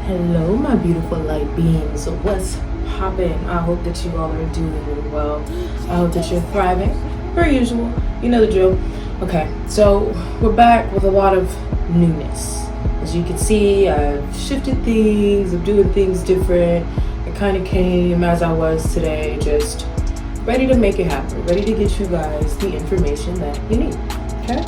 Hello, my beautiful light beings. What's poppin'? I hope that you all are doing well. I hope that you're thriving, per usual. You know the drill. Okay, so we're back with a lot of newness. As you can see, I've shifted things, I'm doing things different. I kind of came as I was today, just ready to make it happen, ready to get you guys the information that you need, okay?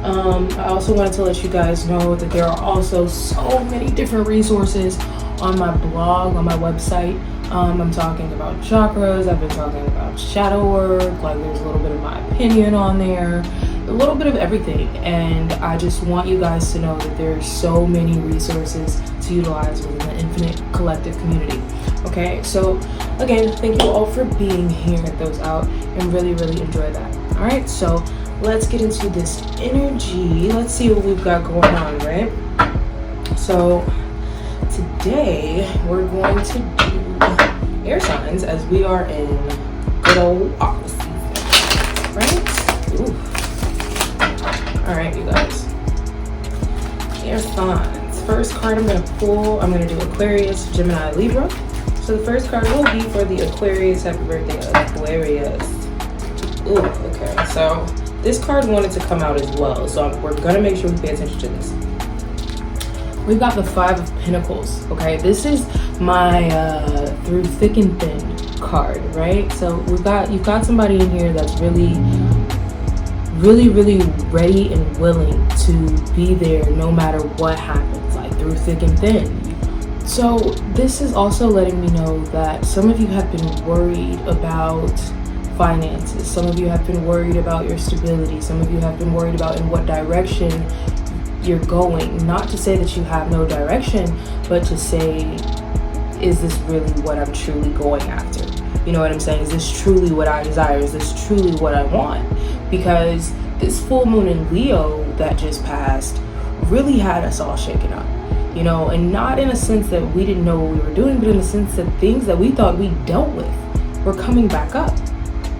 I also wanted to let you guys know that there are also so many different resources on my blog, on my website. I'm talking about chakras, I've been talking about shadow work, like there's a little bit of my opinion on there, a little bit of everything. And I just want you guys to know that there's so many resources to utilize within the infinite collective community. Okay, so again, thank you all for being here at those out and really enjoy that. All right, so let's get into this energy. Let's see what we've got going on, right? So today we're going to do air signs as we are in good old aqua season, right? Ooh. All right, you guys. Air signs. First card I'm going to pull, I'm going to do Aquarius, Gemini, Libra. So the first card will be for the Aquarius. Happy birthday, Aquarius. Ooh, okay. So this card wanted to come out as well, so we're gonna make sure we pay attention to this. We've got the Five of Pentacles, okay? This is my through thick and thin card, right? So you've got somebody in here that's really ready and willing to be there no matter what happens, like through thick and thin. So this is also letting me know that some of you have been worried about finances. Some of you have been worried about your stability. Some of you have been worried about in what direction you're going. Not to say that you have no direction, but to say, is this really what I'm truly going after? You know what I'm saying? Is this truly what I desire? Is this truly what I want? Because this full moon in Leo that just passed really had us all shaken up. You know, and not in a sense that we didn't know what we were doing, but in the sense that things that we thought we dealt with were coming back up.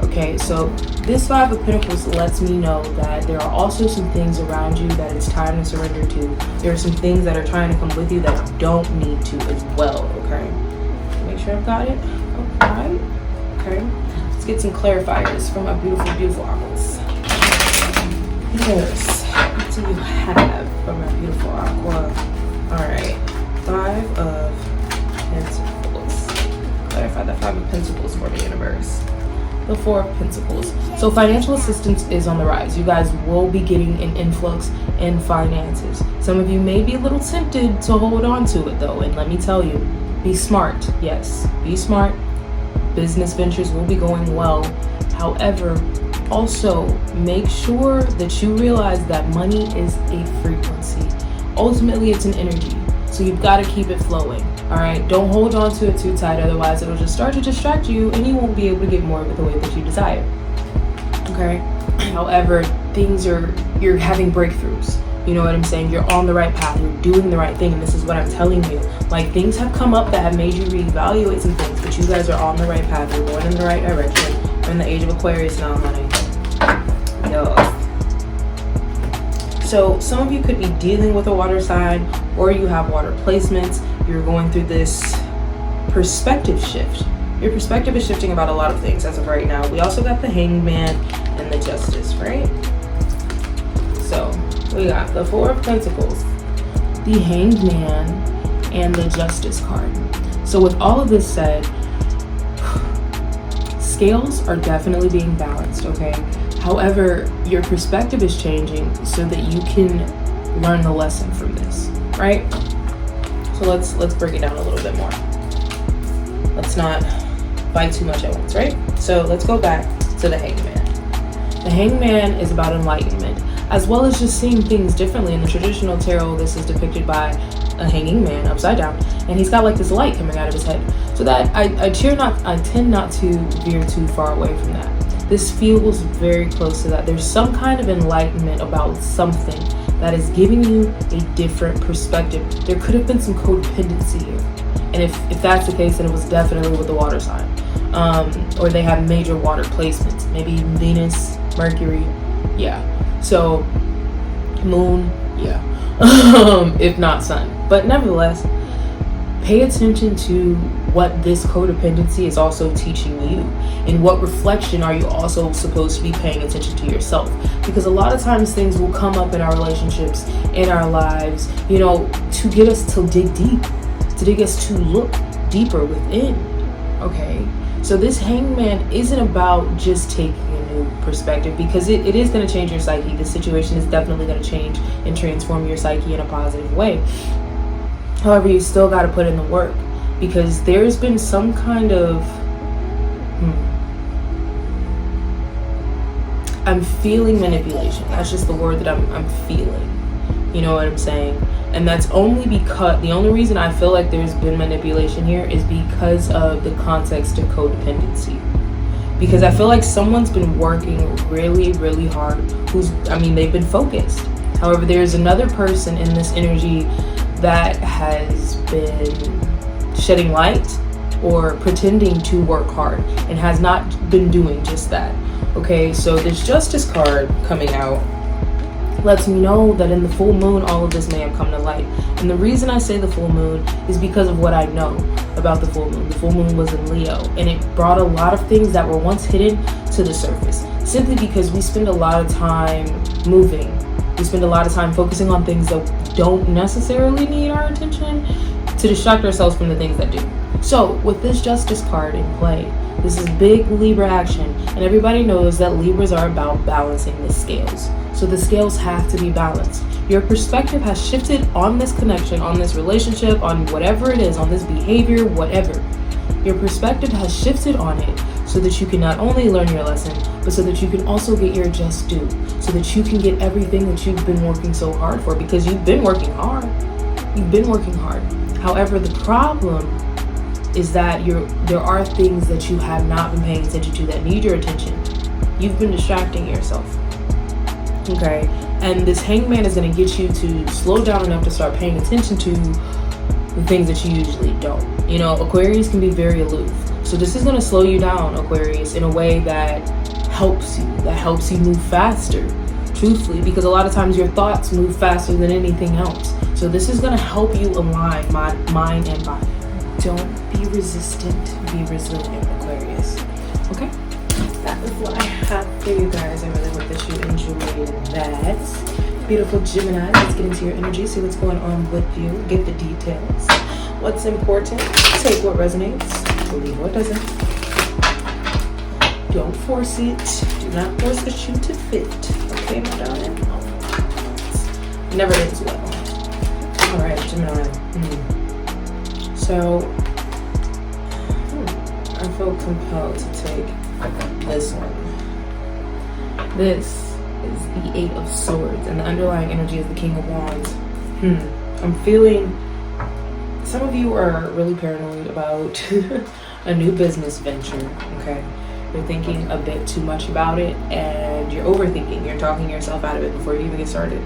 Okay, so this Five of Pentacles lets me know that there are also some things around you that it's time to surrender to. There are some things that are trying to come with you that you don't need to as well, okay? Make sure I've got it. Alright. Okay. Let's get some clarifiers from my beautiful aquas. Yes. What do you have from my beautiful aqua? Alright. Five of Pentacles. Clarify the Five of Pentacles for the universe. The Four of Pentacles. So financial assistance is on the rise. You guys will be getting an influx in finances. Some of you may be a little tempted to hold on to it though, and let me tell you, be smart. Yes, be smart. Business ventures will be going well. However, also make sure that you realize that money is a frequency. Ultimately, it's an energy. So you've got to keep it flowing. All right, don't hold on to it too tight, otherwise it'll just start to distract you and you won't be able to get more of it the way that you desire. Okay, however, you're having breakthroughs. You know what I'm saying? You're on the right path, you're doing the right thing, and this is what I'm telling you. Like, things have come up that have made you reevaluate some things, but you guys are on the right path, you're going in the right direction. We're in the age of Aquarius now, honey. Yo. So some of you could be dealing with a water sign, or you have water placements. You're going through this perspective shift. Your perspective is shifting about a lot of things as of right now. We also got the Hangman and the Justice, right? So we got the Four of Pentacles, the Hanged Man, and the Justice card. So with all of this said, scales are definitely being balanced, okay? However, your perspective is changing so that you can learn the lesson from this, right? So let's break it down a little bit more. Let's not bite too much at once, right? So let's go back to the Hangman. The Hangman is about enlightenment, as well as just seeing things differently. In the traditional tarot, this is depicted by a hanging man upside down, and he's got like this light coming out of his head. So that I tend not to veer too far away from that. This feels very close to that. There's some kind of enlightenment about something that is giving you a different perspective. There could have been some codependency here. And if that's the case, then it was definitely with the water sign. Or they have major water placements. Maybe Venus, Mercury, yeah. So moon, yeah. If not sun. But nevertheless, pay attention to what this codependency is also teaching you, and what reflection are you also supposed to be paying attention to yourself. Because a lot of times things will come up in our relationships, in our lives, you know, to get us to dig deep, to dig us to look deeper within. Okay, so this hangman isn't about just taking a new perspective, because it is going to change your psyche. The situation is definitely going to change and transform your psyche in a positive way. However, you still got to put in the work, because there's been some kind of I'm feeling manipulation. That's just the word that I'm feeling. You know what I'm saying? And that's only because the only reason I feel like there's been manipulation here is because of the context of codependency. Because I feel like someone's been working really, really hard. They've been focused. However, there's another person in this energy that has been shedding light or pretending to work hard and has not been doing just that. Okay, so this Justice card coming out lets me know that in the full moon, all of this may have come to light. And the reason I say the full moon is because of what I know about the full moon. The full moon was in Leo, and it brought a lot of things that were once hidden to the surface, simply because we spend a lot of time moving. We spend a lot of time focusing on things that don't necessarily need our attention, to distract ourselves from the things that do. So with this Justice card in play, this is big Libra action, and everybody knows that Libras are about balancing the scales. So the scales have to be balanced. Your perspective has shifted on this connection, on this relationship, on whatever it is, on this behavior, whatever. Your perspective has shifted on it so that you can not only learn your lesson, but so that you can also get your just due, so that you can get everything that you've been working so hard for, because you've been working hard. You've been working hard. However, the problem is that there are things that you have not been paying attention to that need your attention. You've been distracting yourself. Okay, and this hangman is going to get you to slow down enough to start paying attention to the things that you usually don't. You know, Aquarius can be very aloof. So this is going to slow you down, Aquarius, in a way that helps you move faster, truthfully, because a lot of times your thoughts move faster than anything else. So this is going to help you align mind and body. Don't be resistant, be resilient, Aquarius. Okay? That is what I have for you guys. I really hope that you enjoyed that. Beautiful Gemini, let's get into your energy, see what's going on with you, get the details. What's important, take what resonates, leave what doesn't. Don't force it. Do not force the shoe to fit. Okay, my darling? It never ends well. Alright, Gemini. So, I feel compelled to take this one. This is the Eight of Swords, and the underlying energy is the King of Wands. I'm feeling some of you are really paranoid about a new business venture, okay? You're thinking a bit too much about it, and you're overthinking. You're talking yourself out of it before you even get started.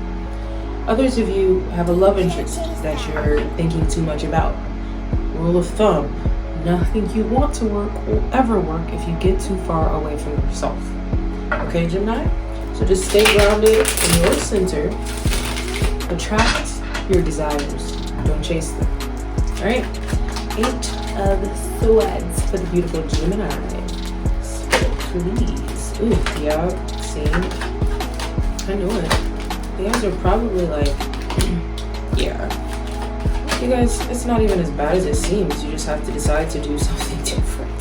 Others of you have a love interest that you're thinking too much about. Rule of thumb, nothing you want to work will ever work if you get too far away from yourself. Okay, Gemini? So just stay grounded in your center. Attract your desires. Don't chase them. Alright? Eight of Swords for the beautiful Gemini. So please. Ooh, yeah, see? I knew it. You guys are probably like, yeah. You guys, it's not even as bad as it seems. You just have to decide to do something different.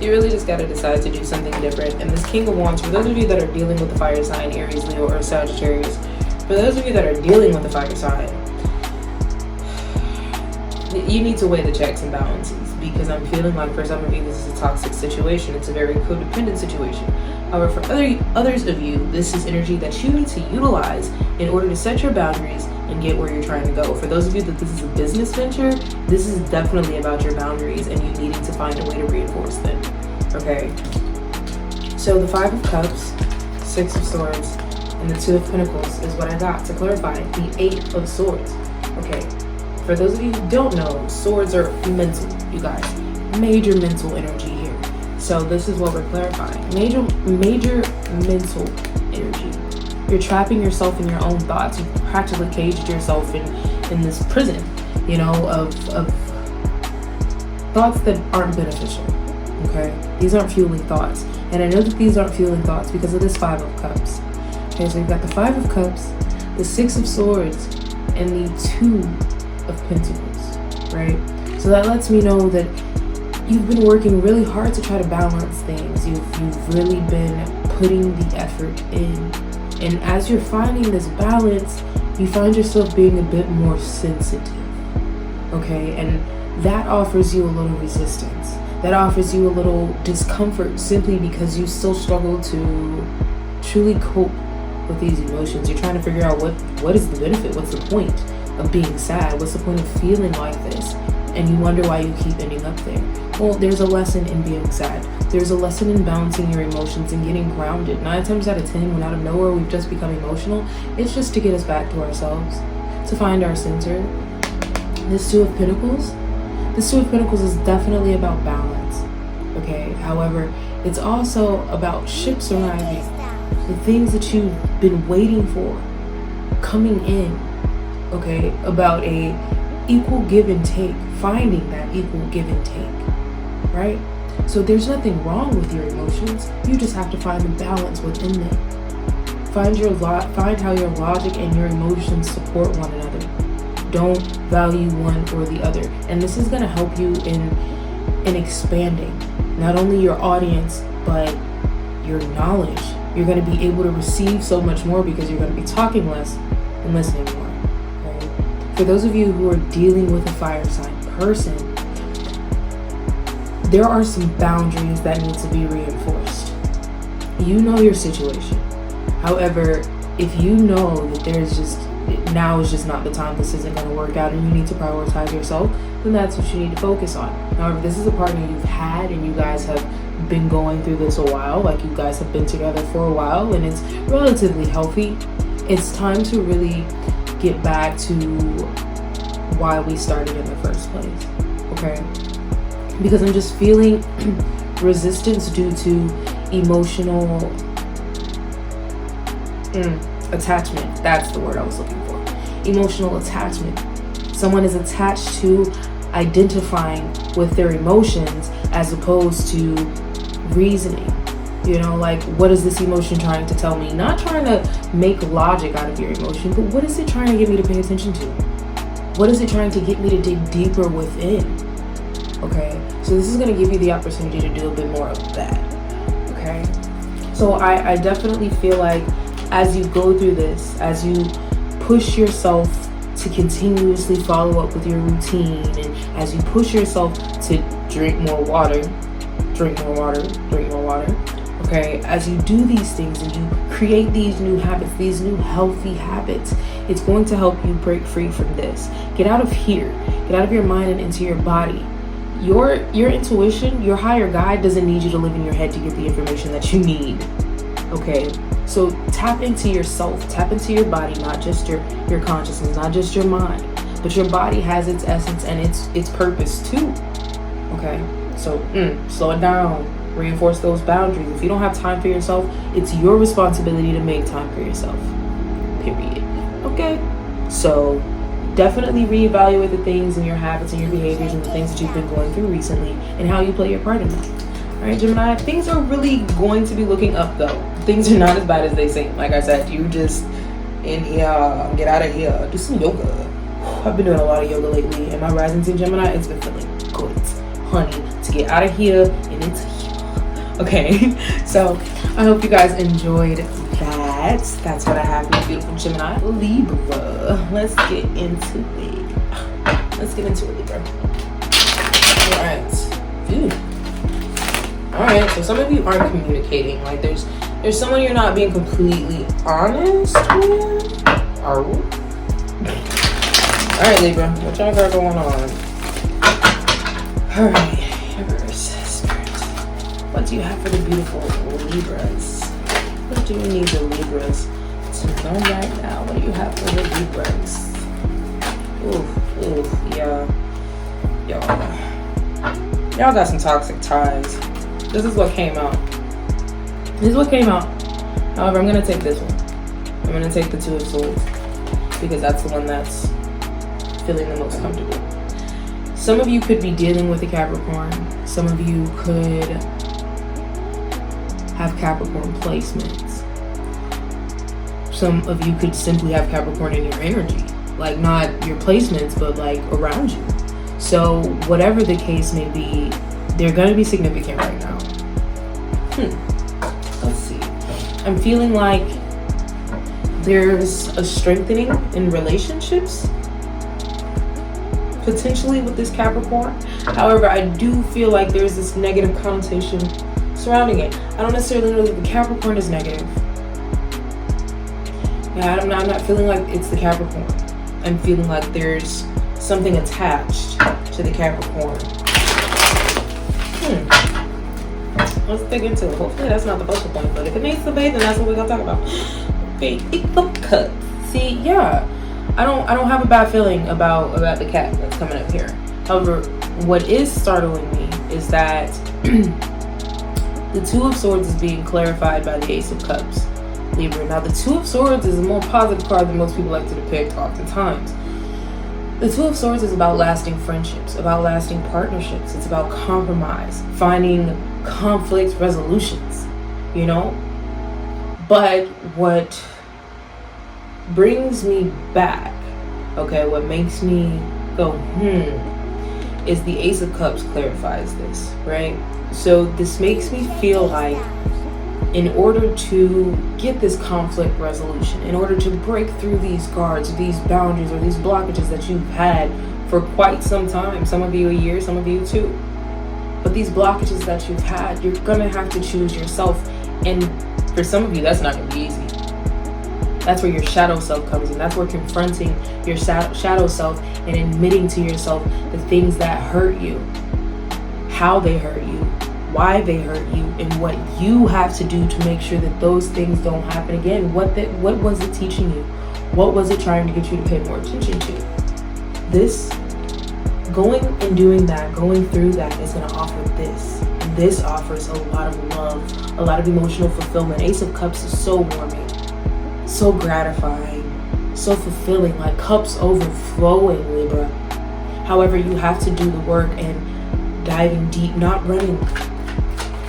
You really just gotta decide to do something different. And this King of Wands, for those of you that are dealing with the fire sign, Aries, Leo, or Sagittarius, for those of you that are dealing with the fire sign, you need to weigh the checks and balances, because I'm feeling like for some of you, this is a toxic situation. It's a very codependent situation. However, for others of you, this is energy that you need to utilize in order to set your boundaries and get where you're trying to go. For those of you that this is a business venture, this is definitely about your boundaries and you needing to find a way to reinforce them. Okay? So the Five of Cups, Six of Swords, and the Two of Pentacles is what I got to clarify. The Eight of Swords. Okay? For those of you who don't know, swords are mental, you guys. Major mental energy here. So this is what we're clarifying. Major mental energy. You're trapping yourself in your own thoughts. You've practically caged yourself in this prison. you know, of thoughts that aren't beneficial. Okay, these aren't fueling thoughts, and I know that these aren't fueling thoughts because of this 5 of Cups. Okay, so you've got the 5 of Cups, the 6 of Swords, and the 2 of Pentacles, right? So that lets me know that you've been working really hard to try to balance things. You've really been putting the effort in, and as you're finding this balance, you find yourself being a bit more sensitive. Okay, and that offers you a little resistance. That offers you a little discomfort simply because you still struggle to truly cope with these emotions. You're trying to figure out what is the benefit, what's the point of being sad, what's the point of feeling like this, and you wonder why you keep ending up there. Well, there's a lesson in being sad. There's a lesson in balancing your emotions and getting grounded. 9 times out of 10, when out of nowhere we've just become emotional, it's just to get us back to ourselves, to find our center. This 2 of Pentacles is definitely about balance, okay? However, it's also about ships arriving, the things that you've been waiting for coming in, okay? About a equal give and take, finding that equal give and take, right? So there's nothing wrong with your emotions. You just have to find the balance within them. Find how your logic and your emotions support one another. Don't value one or the other. And this is going to help you in expanding not only your audience, but your knowledge. You're going to be able to receive so much more because you're going to be talking less and listening more. Right? For those of you who are dealing with a fire sign person, there are some boundaries that need to be reinforced. You know your situation. However, if you know that now is just not the time, this isn't going to work out, and you need to prioritize yourself, then that's what you need to focus on. However, this is a partner you've had and you guys have been going through this a while, like you guys have been together for a while, and it's relatively healthy. It's time to really get back to why we started in the first place, okay? Because I'm just feeling resistance due to emotional attachment. That's the word I was looking for. Emotional attachment. Someone is attached to identifying with their emotions as opposed to reasoning. You know, like, what is this emotion trying to tell me? Not trying to make logic out of your emotion, but what is it trying to get me to pay attention to? What is it trying to get me to dig deeper within? Okay, so this is going to give you the opportunity to do a bit more of that. Okay, so I definitely feel like as you go through this, as you push yourself to continuously follow up with your routine, and as you push yourself to drink more water, okay, as you do these things and you create these new habits, these new healthy habits, it's going to help you break free from this. Get out of here, get out of your mind and into your body. Your intuition, your higher guide doesn't need you to live in your head to get the information that you need. Okay, so tap into yourself, tap into your body, not just your consciousness, not just your mind, but your body has its essence and its purpose too. Okay, so slow it down, reinforce those boundaries. If you don't have time for yourself, it's your responsibility to make time for yourself, period. Okay, so definitely reevaluate the things and your habits and your behaviors and the things that you've been going through recently and how you play your part in that. All right, Gemini, things are really going to be looking up though. Things are not as bad as they seem. Like I said, you just in here, get out of here, do some yoga. I've been doing a lot of yoga lately, and my rising sign Gemini, it's been feeling good, honey, to get out of here and into here. Okay, so I hope you guys enjoyed that. That's what I have for you, beautiful Gemini. Libra, let's get into it. Let's get into it, Libra. All right, phew. All right, so some of you aren't communicating. Like there's someone you're not being completely honest with. All right, Libra, what y'all got going on? All right, universe, spirit, what do you have for the beautiful Libras? What do you need the Libras to know right now? What do you have for the Libras? Ooh, yeah, y'all got some toxic ties. This is what came out. However, I'm going to take this one. I'm going to take the 2 of Swords because that's the one that's feeling the most comfortable. Some of you could be dealing with a Capricorn. Some of you could have Capricorn placements. Some of you could simply have Capricorn in your energy. Like, not your placements, but like around you. So whatever the case may be, they're going to be significant right now. Let's see. I'm feeling like there's a strengthening in relationships, potentially with this Capricorn. However, I do feel like there's this negative connotation surrounding it. I don't necessarily know that the Capricorn is negative. Yeah, I'm not feeling like it's the Capricorn. I'm feeling like there's something attached to the Capricorn. Let's dig into it. Hopefully that's not the focal point, but if it needs to be, then that's what we're gonna talk about. Okay, cut. See, yeah, I don't have a bad feeling about the cat that's coming up here. However, what is startling me is that the Two of Swords is being clarified by the Ace of Cups, Libra. Now, the Two of Swords is a more positive card than most people like to depict oftentimes. The Two of Swords is about lasting friendships, about lasting partnerships. It's about compromise, finding conflict resolutions, you know? But what brings me back, okay, what makes me go, is the Ace of Cups clarifies this, right? So this makes me feel like in order to get this conflict resolution, in order to break through these guards, these boundaries, or these blockages that you've had for quite some time, some of you a year, some of you 2, but these blockages that you've had, you're gonna have to choose yourself. And for some of you, that's not gonna be easy. That's where your shadow self comes in. That's where confronting your shadow self and admitting to yourself the things that hurt you, how they hurt you, why they hurt you, and what you have to do to make sure that those things don't happen again. What was it teaching you? What was it trying to get you to pay more attention to? This, going and doing that, going through that, is going to offer this. And this offers a lot of love, a lot of emotional fulfillment. Ace of Cups is so warming, so gratifying, so fulfilling, like cups overflowing, Libra. However, you have to do the work and diving deep, not running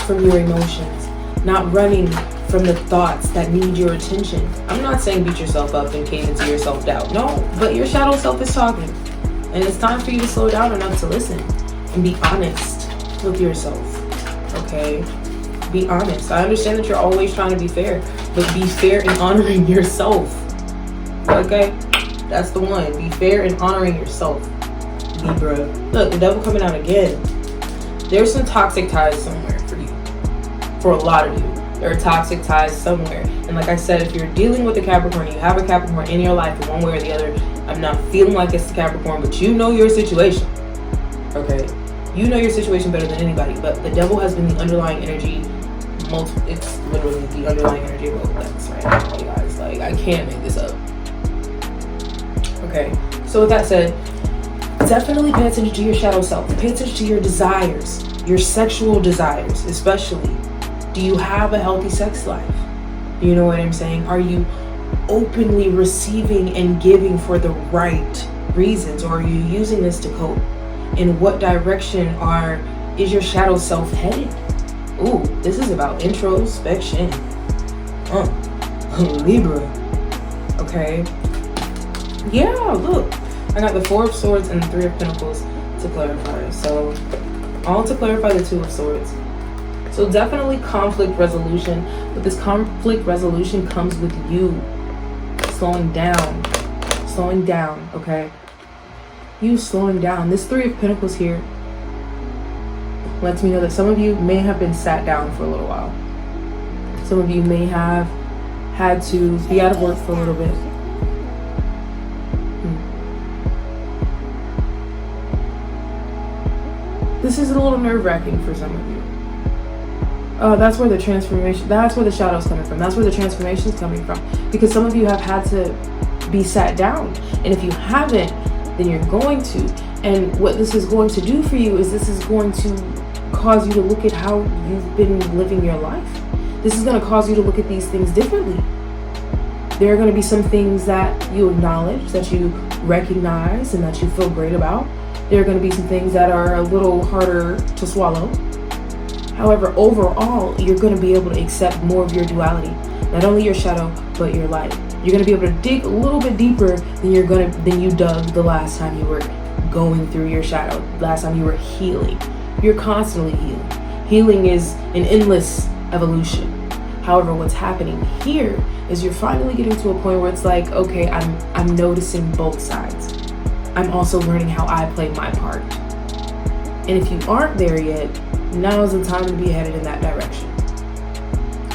from your emotions, not running from the thoughts that need your attention. I'm not saying beat yourself up and cave into your self-doubt. No, but your shadow self is talking. And it's time for you to slow down enough to listen and be honest with yourself, okay? Be honest. I understand that you're always trying to be fair, but be fair in honoring yourself, okay? That's the one. Be fair in honoring yourself, Libra. Look, the devil coming out again. There's some toxic ties somewhere for you. For a lot of you, there are toxic ties somewhere. And like I said, if you're dealing with a Capricorn, you have a Capricorn in your life in one way or the other, I'm not feeling like it's the Capricorn, but you know your situation, okay? You know your situation better than anybody, but the devil has been the underlying energy. It's literally the underlying energy of both decks right now, you guys. Like, I can't make this up. Okay, so with that said, definitely pay attention to your shadow self. Pay attention to your desires, your sexual desires, especially. Do you have a healthy sex life? You know what I'm saying? Are you openly receiving and giving for the right reasons, or are you using this to cope? In what direction is your shadow self headed? Ooh, this is about introspection. Libra. Okay. Yeah, look. I got the Four of Swords and the Three of Pentacles to clarify. So, all to clarify the Two of Swords. So definitely conflict resolution, but this conflict resolution comes with you slowing down, okay? You slowing down. This Three of Pentacles here lets me know that some of you may have been sat down for a little while. Some of you may have had to be out of work for a little bit. This is a little nerve-wracking for some of you. That's where the transformation, that's where the shadow's coming from. That's where the transformation's coming from. Because some of you have had to be sat down. And if you haven't, then you're going to. And what this is going to do for you is this is going to cause you to look at how you've been living your life. This is going to cause you to look at these things differently. There are going to be some things that you acknowledge, that you recognize, and that you feel great about. There are going to be some things that are a little harder to swallow. However, overall, you're going to be able to accept more of your duality. Not only your shadow, but your light. You're going to be able to dig a little bit deeper than you dug the last time you were going through your shadow, last time you were healing. You're constantly healing. Healing is an endless evolution. However, what's happening here is you're finally getting to a point where it's like, okay, I'm noticing both sides. I'm also learning how I play my part. And if you aren't there yet, now is the time to be headed in that direction.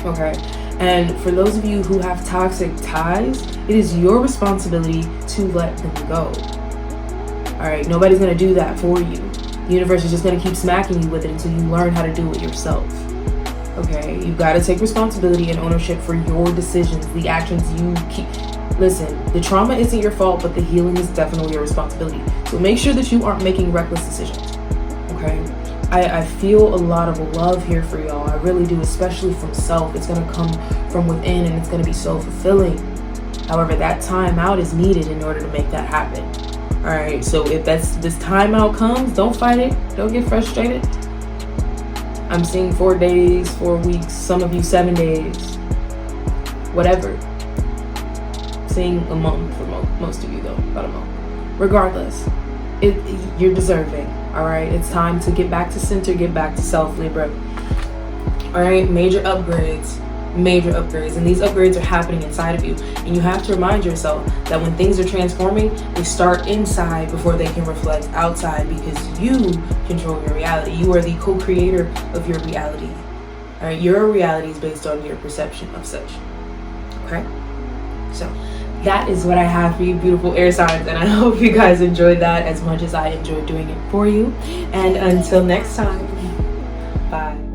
Okay? And for those of you who have toxic ties, it is your responsibility to let them go. All right? Nobody's going to do that for you. The universe is just going to keep smacking you with it until you learn how to do it yourself. Okay? You've got to take responsibility and ownership for your decisions, the actions you keep. Listen, the trauma isn't your fault, but the healing is definitely your responsibility. So make sure that you aren't making reckless decisions. Okay? I feel a lot of love here for y'all. I really do, especially from self. It's going to come from within, and it's going to be so fulfilling. However, that time out is needed in order to make that happen. All right, so if this time out comes, don't fight it. Don't get frustrated. I'm seeing 4 days, 4 weeks, some of you 7 days, whatever. Seeing a month for most of you, though, about a month. Regardless, you're deserving. All right, it's time to get back to center, get back to self, Libra. All right, major upgrades, and these upgrades are happening inside of you. And you have to remind yourself that when things are transforming, they start inside before they can reflect outside, because you control your reality. You are the co-creator of your reality. All right, your reality is based on your perception of such. Okay, so that is what I have for you, beautiful air signs, and I hope you guys enjoyed that as much as I enjoyed doing it for you. And until next time, bye.